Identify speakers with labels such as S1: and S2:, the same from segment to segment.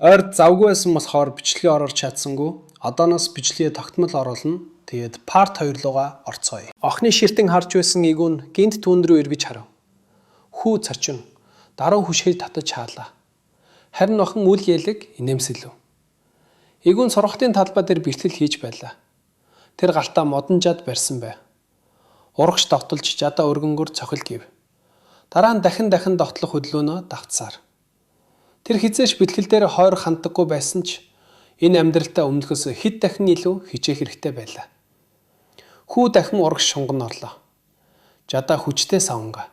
S1: Ойр завгүй байсан болохоор бичлэгээ ороор чадсангүй. Одооноос бичлэгээ тогтмол оруулна. Тэгээд part 2 руугаа орцгоё. Охны ширтэн харж байсан игүүн гинт түүн рүү эргэж харав. Хүү царчин даруй хүшээ татаж хаалаа. Харин охин үл ялэг инээмсэлв. Игүүн сургалтын талбай дээр бэлтгэл хийж байлаа. Тэр галтаа модон жад барьсан байв. Урагш тогтолж жадаа өргөнгөр цохил гив. Дараа нь дахин тогтлох хөдөлгөөнөө давтсаар. Тэр хизээш бэлтгэл дээр хойр ханддаггүй байсан ч энэ амьдралтаа өмнөхөөс хэд дахин илүү хичээх хэрэгтэй байлаа. Хүү дахин урагш шунган орлоо. Жадаа хүчтэй савнга.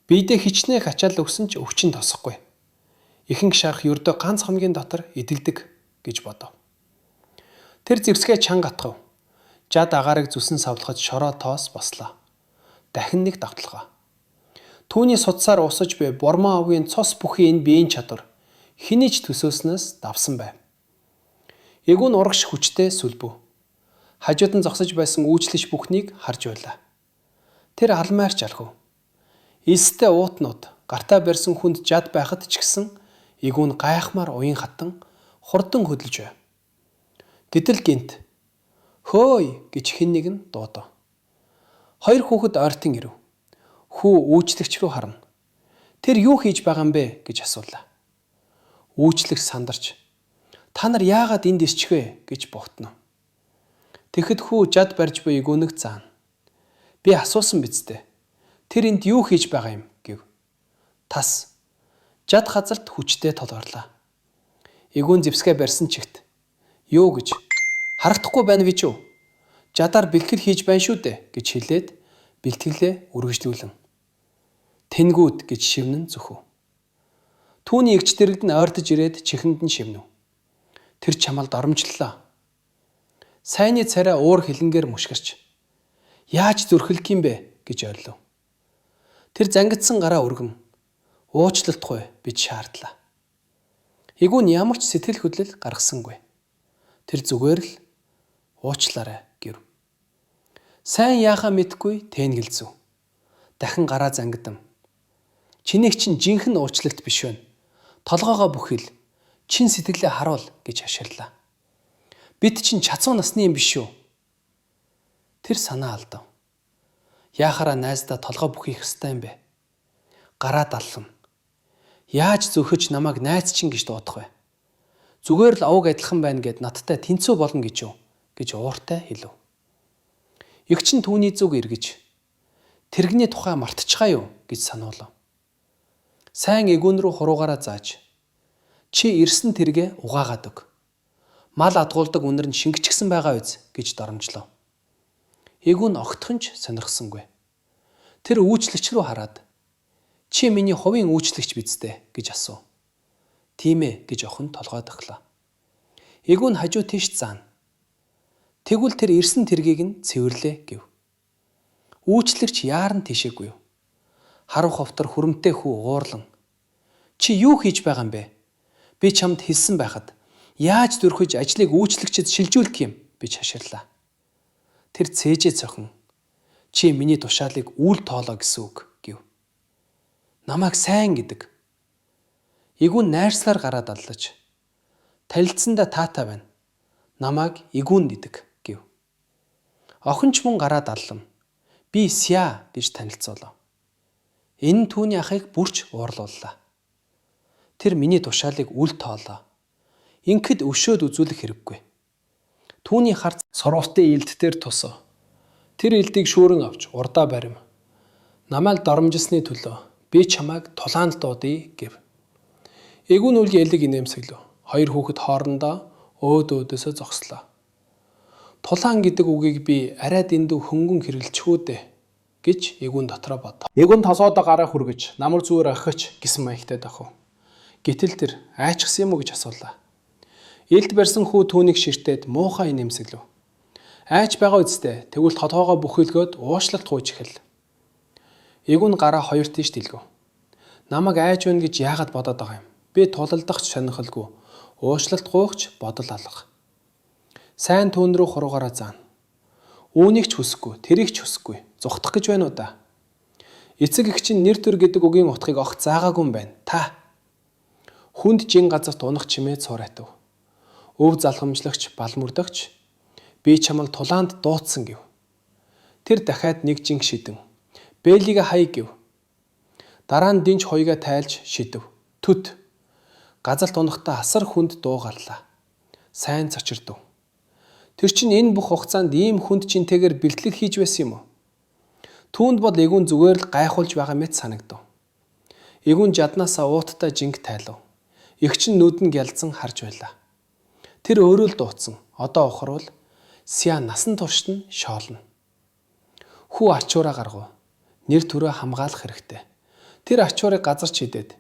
S1: Биедээ хичнээн ачаал өгсөн ч өвчин тосохгүй. Ихэнх шарх ердөө ганц хоногийн дотор эдэлдэг гэж бодов. Тэр зэвсгээ чанга атгав. Жад агаарыг зүсэн савлахад шороо тоос бослоо. Дахин нэг давталгаа. Түүний судсаар усаж буй Бурман овгийн цус бүхий энэ биеийн чадвар хэний ч төсөөснөөс давсан байв. Игүүн урагш хүчтэй сүлбв. Хажууд нь зогсож байсан үүчлэгч бүхнийг харж байлаа. Тэр алмаарч алхав. Ийстэй уутнууд гартаа барьсан хүнд жад байхад ч гэсэн игүүн гайхмаар уян хатан хурдан хөдөлж байв. Гэтэл гинт хөөй гэж хэн нэг нь дуудав. Хоёр хүүхэд ойртон ирэв. Хүү үүчлэгч рүү харна. Тэр юу хийж байгаа юм бэ гэж асуулаа. Үүчлэгч сандарч та нар яагаад энд ирчих вэ гэж богтно. Тэгэхэд хүү жад барьж буй игүүнэг заана. Би асуусан биз дээ. Тэр энд юу хийж байгаа юм гэв. Тас. Жад хазарт хүчтэй толгоорлаа. Игүүн зэвсгээ барьсан чигт юу гэж харагдахгүй байна вэ ч үү? Жадаар бэлтгэл хийж байна шүү дээ гэж хэлээд бэлтгэлээ үргэлжлүүлэн. Тэнгүүд гэж шивнэн зүхв. Түүний эгч дэрэгд нь ойртож ирээд чихэнд нь шивнэв. Тэр чамд оромжллоо. Сайны царай уур хилэнгээр мушгирч яаж зүрхэлдэх юм бэ гэж ойрлов. Тэр зангидсан гараа өргөн уучлалтгүй бид шаардлаа. Игүүн ямар ч сэтгэл хөдлөл гаргасангүй. Тэр зүгээр л уучлаарай гэв. Сайн яахаа мэдгүй тэнгэлзв. Дахин гараа зангидам. Чинийг чинь жинхэнэ уучлалт биш вэ? Толгоогоо бүхэл чин сэтгэлээ харуул гэж хаширлаа. Бид чинь чацуу насны юм биш үү? Тэр санаа алдав. Яахаараа найздаа толгоо бүхийх хэвээр юм бэ? Гараа даллан. Яаж зөхөж намайг найз чинь гэж дуудах вэ? Зүгээр л овг адилхан байна гэд надтай тэнцүү болно гэж юу? Гэж ууртай хэлв. Эгч нь түүний зүг эргэж тэрэгний тухай мартчихаа юу гэж сануулав. Сайн игүүн рүү хуруугаараа зааж чи ирсэн тэргээ угаагаад өг. Мал адгуулдаг үнэр нь шингэчихсэн байгаа үз гэж доромжлоо. Игүүн огтхонч сонирхсонгүй. Тэр үүчлэгч рүү хараад чи миний хувийн үүчлэгч биз дээ гэж асуув. Тийм ээ гэж охин толгой дохлоо. Игүүн хажуу тийш заана. Тэгвэл тэр ирсэн тэргийг нь цэвэрлээ гэв. Үүчлэгч яаран тийшээгүй юу? Харав ховтор хүрэмтэй хүү уурлан. Чи юу хийж байгаа юм бэ? Би чамд хэлсэн байхад яаж дөрхөж ажлыг үүчлэгчэд шилжүүлэх юм гэж хаширлаа. Тэр цээжээ цохон. Чи миний тушаалыг үл тоолоо гэсэн үг гэв. Намайг сайн гэдэг. Игүүн найрсаар гараа даллаж. Танилцсандаа таатай байна. Намайг игүүн гэдэг гэв. Охин ч мөн гараа даллам. Би Ся гэж танилцуулав. Энэ түүний ахыг бүрч уурлууллаа. Тэр миний тушаалыг үл тоолоо. Ингээд өвшөөд үзүүлэх хэрэггүй. Түүний харц сурвалтын илд дээр тусав. Тэр илдийг шүүрэн авч урдаа барим. Намайг доромжилсны төлөө би чамайг тулаанд дуудъя гэв. Игүүн үл ялэг инээмсэглэв. Хоёр хүүхэд хоорондоо өөдөөсөө зогслоо. Тулаан гэдэг үгийг би арай дэндүү хөнгөн хэрэглэчихүү дээ гэж игүүн дотроо бодов. Игүүн тосоодоо гараа хүргэж намар зүгээр ахиж гэсэн маягтай дохов. Гэтэл тэр айчсан юм уу гэж асуулаа. Илд барьсан хүү түүнийг ширтээд муухай инээмсэглэв. Айч байгаа үсттэй тэгвэл толгоогоо бүхэлгөөд уушлалт гуйж эхэлв. Игүүн гараа хоёр тийш дэлгэв. Намайг айж байна гэж яагаад бодоод байгаа юм? Би тулалдах сонирхолгүй. Уушлалт гуйгч бодол алга. Сайн түүн рүү хуруугаараа заана. Үүнийг ч хүсэхгүй, тэрийг ч хүсэхгүй. Зүхтах гэж байна уу да? Эцэг эх чинь нэр төр гэдэг үгийн утгыг огт заагаагүй юм байна. Та Хүнд жин газарт унах чимээ цуурайтав. Өв залхамжлагч балмөрдөгч би чамал тулаанд дуудсан гэв. Тэр дахиад нэг жинг шидэн. Бээлигээ хай гэв. Дараа нь динж хоёгаа тайлж шидэв. Түт. Газарт унахдаа асар хүнд дуу гарлаа. Сайн цочирдов. Тэр чинь энэ бүх хугацаанд ийм хүнд жинтэйгээр бэлтгэл хийж байсан юм уу? Түүнд бол эгүүн зүгээр л гайхуулж байгаа мэт санагдав. Эгүүн жаднаасаа ууттай жинг тайлав. Игч нь нүд нь гялзан харж байлаа. Тэр өөрөө л дууцсан. Одоо ухарвал Сиа насан туршид нь шоолно. Хүү ачуураа гаргав. Нэр төрөө хамгаалах хэрэгтэй. Тэр ачуурыг газарч хидээд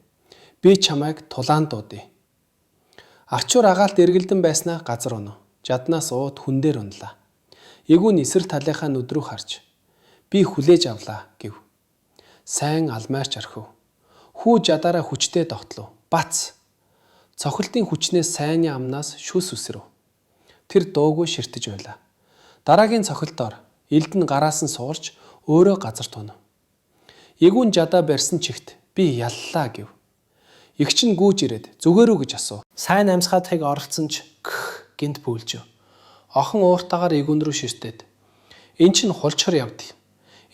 S1: би чамайг тулаан дуудъя. Ачуур агаалт эргэлдэн байснаа газар унав. Жаднаас ууд хүн дээр унлаа. Эгүүн эсрэг талынхаа нүд рүү харж би хүлээж авлаа гэв. Сайн алмайч орхив. Хүү жадаараа хүчтэй тогтлов. Бац. Цохилтын хүчнээс сайнны амнаас шүс үсрэв. Тэр дуугүй ширтэж байлаа. Дараагийн цохилтоор элд нь гараас нь суурч өөрөө газар тунав. Эгүүн жадаа барьсан чигт би яллаа гэв. Игч нь гүйж ирээд зүгээр үү гэж асуув. Сайн амьсгаатыг оролцсон ч гинт пүүлжив. Охин ууртаагаар эгүүн рүү ширтээд эн чинь хулчхар явд.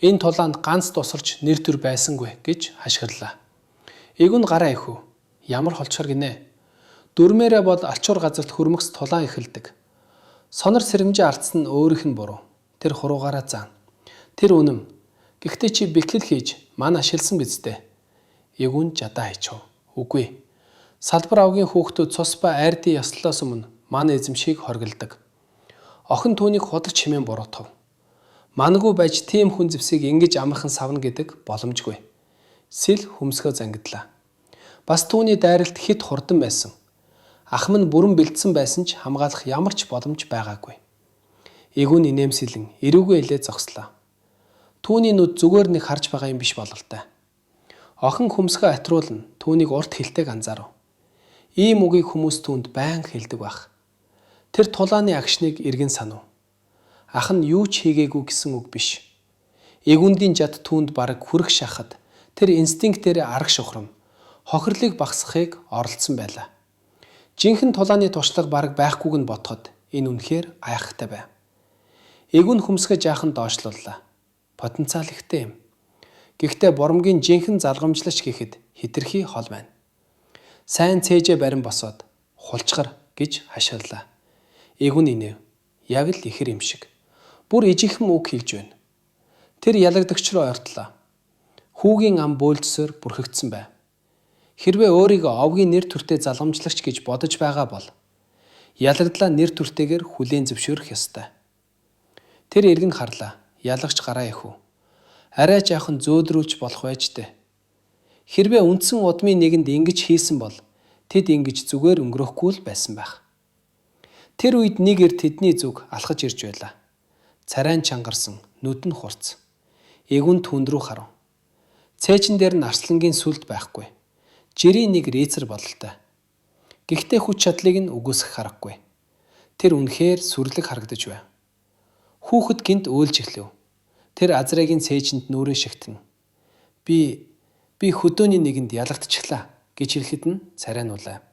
S1: Энэ тулаанд ганц тусарч нэр төр байсангүй гэж хашгирлаа. Эгүүн гараа ихв. Ямар холчхор гинэ. Дүрмээрээ бол алчуур газарт хөрмөс тулаан эхэлдэг. Сонор сэрэмжээ алдсан нь өөрийнх нь буруу. Тэр хуруугаараа заана. Тэр үнэм. Гэхдээ чи бэхлэл хийж мань ашигласан биз дээ. Эгүүн жадаа хайчав. Үгүй. Салбар авгийн хүүхдүүд цус ба айрдын яслалаас өмнө мань эзэмшийг хоргилдог. Охин түүнийг худалч хэмээн буруутгав. Мангүй байж тийм хүн зэвсийг ингэж амархан савна гэдэг боломжгүй. Сэл хөмсгөө зангидлаа. Бас түүний дайралт хит хурдан байсан. Ах минь бүрэн бэлдсэн байсан ч хамгаалах ямар ч боломж байгаагүй. Эгүүн инээмсэлэн эрүүгүй элээ зогслоо. Түүний нүд зүгээр нэг харж байгаа юм биш бололтой. Охин хөмсгөө атруулна түүнийг урт хилтэйг анзаарав. Ийм үгийг хүмүүс түүнд байнга хэлдэг байх. Тэр тулааны агшныг эргэн санав. Ах нь юу ч хийгээгүй гэсэн үг биш. Эгүүндийн жад түүнд бараг хүрэх шахад тэр инстинктээр арга шухрам хохирлыг багасгахыг оролдсон байлаа. Жинхэнэ тулааны туршлага бараг байхгүйг нь бодоход энэ үнэхээр гайхалтай байв. Эгүүн хөмсгөө жаахан доошлууллаа. Потенциал ихтэй юм. Гэхдээ боромгийн жинхэнэ залгамжлагч гэхэд хитрхи хол байна. Сайн цээжээ барин босоод хулчгар гэж хашгирлаа. Эгүүн инэв. Яг л ихэр юм шиг. Бүр ижихэн үг хэлж байна. Тэр ялагдагч руу ойртлоо. Хүүгийн ам бөөлжсөөр бүрхэгдсэн байв. Хэрвээ өөрийгөө овгийн нэр төртэй залгамжлагч гэж бодож байгаа бол ялагдлаа нэр төртэйгээр хүлээн зөвшөөрөх ёстой. Тэр эргэн харлаа. Ялагч гараа ихв. Арай жаахан зөөдрүүлж болох байж дээ. Хэрвээ үндсэн удмын нэгэнд ингэж хийсэн бол тэд ингэж зүгээр өнгөрөхгүй л байсан байх. Тэр үед нэг эр тэдний зүг алхаж ирж байлаа. Царайн чангарсан, нүд нь хурц. Эгүүн түнд рүү харав. Цээжин дээр нь арслангийн сүлд байхгүй. Жирийн нэг рейцер бололтой. Гэхдээ хүч чадлыг нь үгүйсгэх харахгүй. Тэр үнэхээр сүрлэг харагдаж байв. Хүүхэд гинт өөлж эхлэв. Тэр азраагийн цээжинд нүрээ шигтэн. Би хөдөөний нэгэнд ялагдчихлаа гэж хэлэхэд нь царайнуулаа.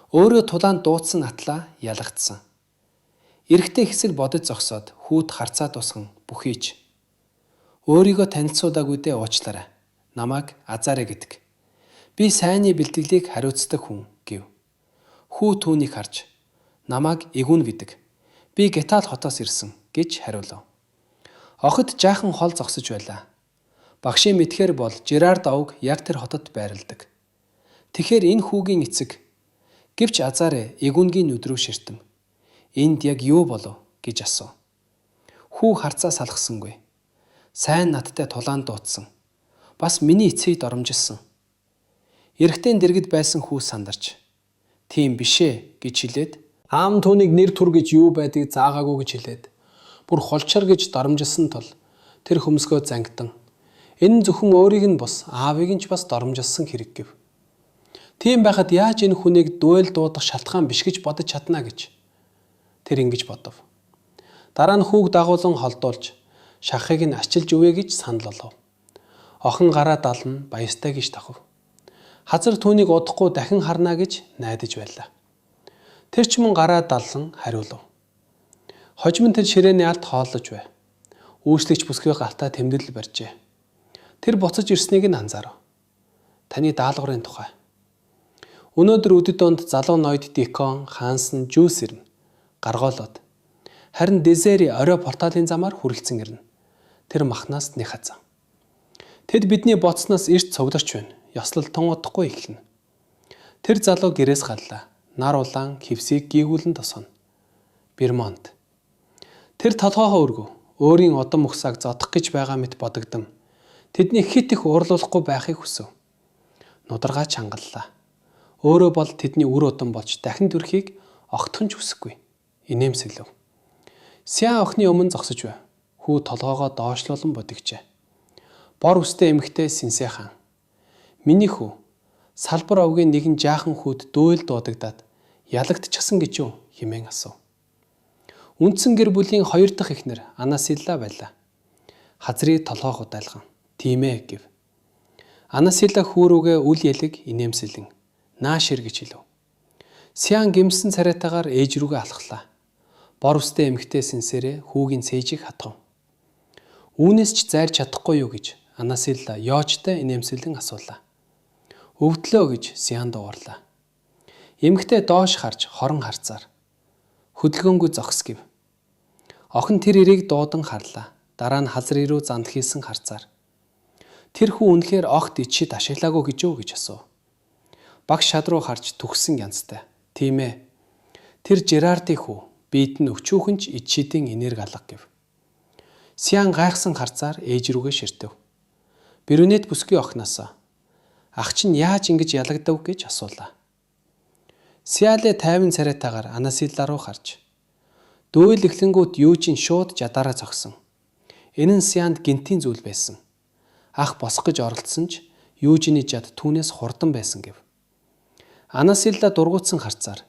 S1: Өөрөө тулаанд дуудсан атлаа ялагдсан. Эрэгтэй хэсэг бодож зогсоод хүүт харцаа тусган бүхийж. Өөрийгөө танилцуулаагүй дээ уучлаарай. Намайг Азарэ гэдэг. Би сайнны бэлтгэлийг хариуцдаг хүн гэв. Хүү түүнийг харж намайг Эгүүн гэдэг. Би Гетал хотоос ирсэн гэж хариулав. Охид жаахан хол зогсож байлаа. Багшийн мэдхээр бол Жерард овг яг тэр хотод байрладаг. Тэгэхээр энэ хүүгийн эцэг гэвч Азарэ Эгүүнгийн нүд рүү ширтэн. Энд яг юу болов гэж асуув. Хүү харцаа салгасангүй. Сайн надтай тулаан дуудсан. Бас миний эцгийг доромжилсан. Эрэгтэй дэргэд байсан хүү сандарч "Тийм бишээ" гэж хэлээд аам түүнийг нэр түр гэж юу байдгийг заагаагүй гэж хэлээд бүр холчор гэж доромжилсан тул тэр хөмсгөө зангидан энэ нь зөвхөн өөрийг нь бус аавыг нь ч бас доромжилсан хэрэг гэв. Тийм байхад яаж энэ хүнийг дуэл дуудах шалтгаан биш гэж бодож чадна гэж тэр ингэж бодов. Дараа нь хүүг дагуулan холдуулж шахахыг нь ачилж өвөө гэж санал олов. Охин гараа дална баястай гэж тахав. Хазар түүнийг удахгүй дахин харна гэж найдаж байлаа. Тэр ч мөн гараа даллан хариулав. Хожим нь тэр ширээний алд хооллож байв. Үүслэгч бүсгүй галтаа тэмдэглэл барьжээ. Тэр буцаж ирснийг нь анзаарав. Таны даалгаврын тухай. Өнөөдөр өдөд донд залуу ноёд Дикон, Хансан, Жүүс ирнэ. Гаргоолоод. Харин Дезери орой порталын замаар хүрэлцэн ирнэ. Тэр махнаас нэг хазан. Тэд бидний боцсноос эрт цугларч байна. Ёслол тун удахгүй эхэлнэ. Тэр залуу гэрээс галлаа. Нар улаан хевсийг гийгүүлэн тосгоно. Бермонт. Тэр толгоохоо өргөв. Өөрийн удам ухсааг зодох гэж байгаа мэт бодогдом. Тэдний хит их уурлуулахгүй байхыг хүсв. Нударгаа чангаллаа. Өөрөө бол тэдний үр удам болж дахин төрхийг огтхон ч хүсэхгүй. Инээмсэглэв. Сян охины өмнө зогсож байв. Хүү толгоогоо доошлуулан бодогчээ. Бор үстэй эмэгтэй Синсэ хаан. Миний хүү, салбар овгийн нэгэн жаахан хүүд дөөл дуудагдаад ялагдчихсан гэж юу хэмээн асуув. Үндсэн гэр бүлийн 2 дахь эхнэр Анасилла байлаа. Хазрыг толгоох удайлган. Тийм ээ гэв. Анасилла хүүрүүгээ үл ялэг инээмсэлэн наашир гэж хэлв. Сян гимсэн царайтаагаар ээж рүүгээ алхлаа. Бор үстэй эмэгтэй Синсэрэ хүүгийн цээжийг хатгав. Үүнээс ч зайрч чадахгүй юу гэж Анасилла ёочтой инээмсэлэн асуулаа. Өвдлөө гэж Сян дуугарлаа. Эмэгтэй доош харж хорон харцаар. Хөдөлгөөнгүй зогс гэв. Охин тэр ирийг дуудан харлаа. Дараа нь хазрын руу занд хийсэн харцаар. Тэр хүү үнэхээр огт ичид ашиглаагүй гэж юу гэж асуув. Багш шад руу харж түгсэн янзтай. Тийм ээ. Тэр Жерардын хүү. Бид нь өчүүхэн ч ичидийн энерги алга гэв. Сян гайхсан харцаар ээж рүүгээ ширтэв. Брюнет бүсгүй охиноосоо. Ах чинь яаж ингэж ялагдав гэж асуулаа. Сиале 50 царайтаагаар Анасилла руу харж. Дөөйл эхлэнгүүт Юужин шууд жадаараа зогсон. Энэ нь Сянд гинтийн зүйл байсан. Ах босох гэж оролдсон ч Юужины жад түүнээс хурдан байсан гэв. Анасилла дургуутсан харцаар.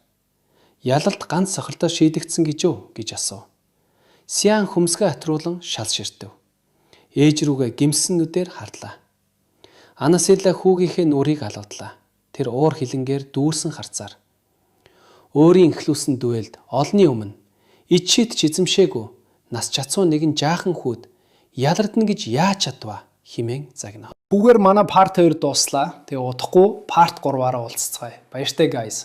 S1: Ялалт ганц сохилтоор шийдэгдсэн гэж юу гэж асуув. Сян хөмсгөө атруулан шал ширтэв. Ээж рүүгээ гимсэн нүдээр харлаа. Анасилла хүүгийнхээ нүрийг алгадлаа. Тэр уур хилэнгээр дүүрсэн харцаар. Өөрийн эхлүүлсэн дуэлд олны өмнө ичид ч эзэмшээгүй нас чацуу нэгэн жаахан хүүд ялардна гэж яаж чадваа химэн загнав. Хүүгээр манай part 2 дууслаа. Тэгээ удахгүй part 3-аараа уулзцгаая. Баяртай guys.